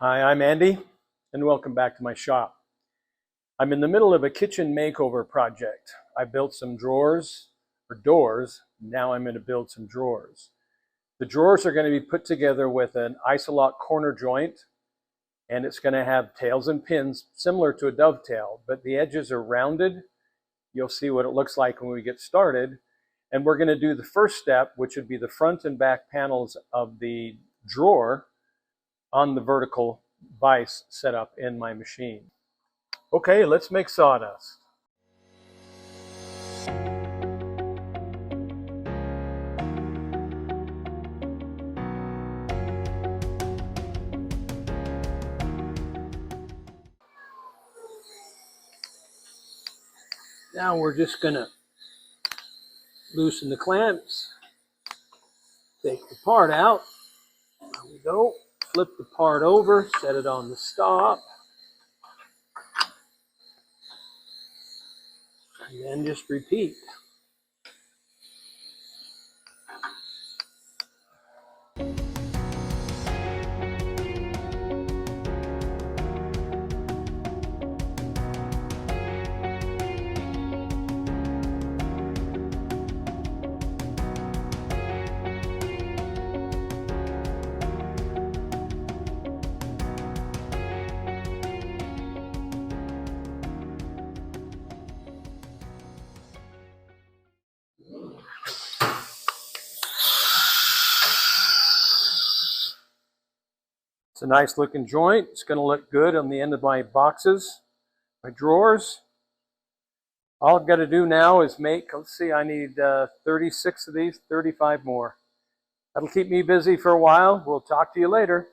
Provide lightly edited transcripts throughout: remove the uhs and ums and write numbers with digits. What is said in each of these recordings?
Hi, I'm Andy, and welcome back to my shop. I'm in the middle of a kitchen makeover project. I built some drawers, or doors. Now I'm going to build some drawers. The drawers are going to be put together with an Isoloc corner joint, and it's going to have tails and pins similar to a dovetail, but the edges are rounded. You'll see what it looks like when we get started. And we're going to do the first step, which would be the front and back panels of the drawer on the vertical vise set up in my machine. Okay, let's make sawdust. Now we're just going to loosen the clamps, take the part out. There we go. Flip the part over, set it on the stop, and then just repeat. It's a nice looking joint. It's going to look good on the end of my boxes, my drawers. All I've got to do now is make, let's see, I need 36 of these, 35 more. That'll keep me busy for a while. We'll talk to you later.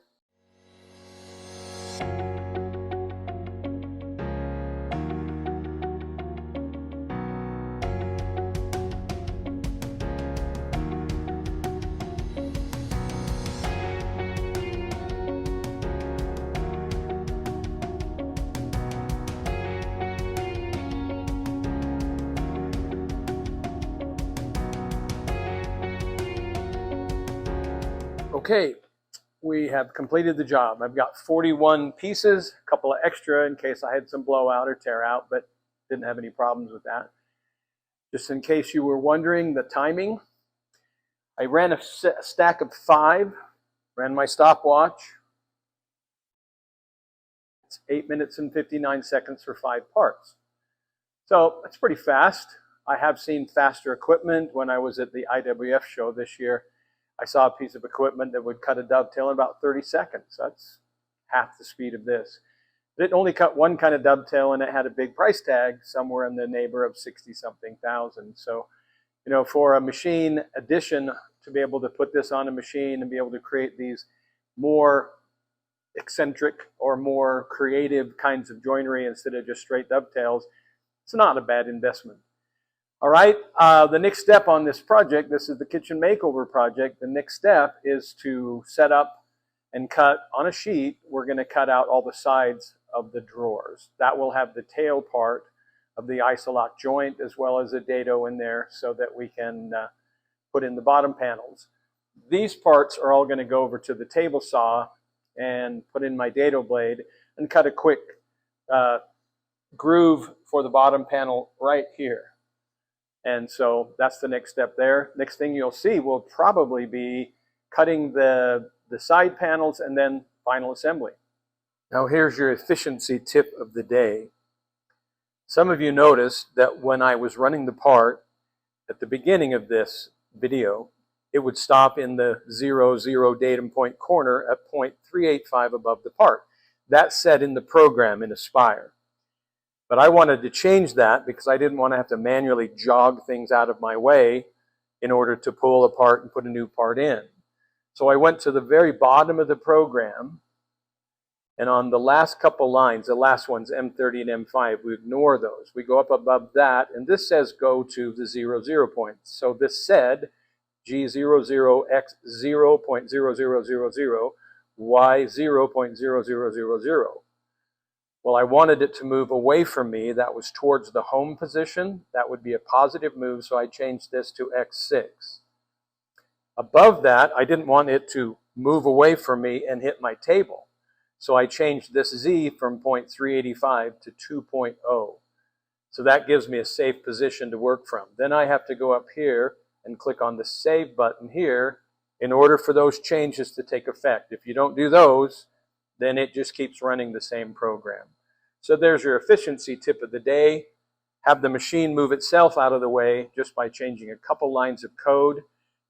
Okay, we have completed the job. I've got 41 pieces, a couple of extra in case I had some blowout or tear out, but didn't have any problems with that. Just in case you were wondering the timing, I ran a stack of 5, ran my stopwatch. It's 8 minutes and 59 seconds for 5 parts. So it's pretty fast. I have seen faster equipment. When I was at the IWF show this year, I saw a piece of equipment that would cut a dovetail in about 30 seconds. That's half the speed of this. But it only cut one kind of dovetail, and it had a big price tag somewhere in the neighbor of 60-something thousand. So, you know, for a machine addition, to be able to put this on a machine and be able to create these more eccentric or more creative kinds of joinery instead of just straight dovetails, it's not a bad investment. All right, the next step on this project, this is the kitchen makeover project. The next step is to set up and cut on a sheet. We're going to cut out all the sides of the drawers. That will have the tail part of the Isoloc joint as well as a dado in there so that we can put in the bottom panels. These parts are all going to go over to the table saw and put in my dado blade and cut a quick groove for the bottom panel right here. And so that's the next step there. Next thing you'll see will probably be cutting the side panels and then final assembly. Now here's your efficiency tip of the day. Some of you noticed that when I was running the part at the beginning of this video, it would stop in the 0, datum point corner at 0.385 above the part. That's set in the program in Aspire. But I wanted to change that because I didn't want to have to manually jog things out of my way in order to pull a part and put a new part in. So I went to the very bottom of the program, and on the last couple lines, the last ones, M30 and M5, we ignore those. We go up above that, and this says go to the 0 point. So this said G00X 0.0000, Y 0.0000. Well, I wanted it to move away from me. That was towards the home position. That would be a positive move, so I changed this to X6. Above that, I didn't want it to move away from me and hit my table. So I changed this Z from 0.385 to 2.0. So that gives me a safe position to work from. Then I have to go up here and click on the Save button here in order for those changes to take effect. If you don't do those, then it just keeps running the same program. So there's your efficiency tip of the day. Have the machine move itself out of the way just by changing a couple lines of code.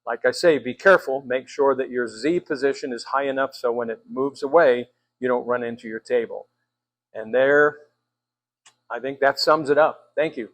Like I say, be careful. Make sure that your Z position is high enough so when it moves away, you don't run into your table. And there, I think that sums it up. Thank you.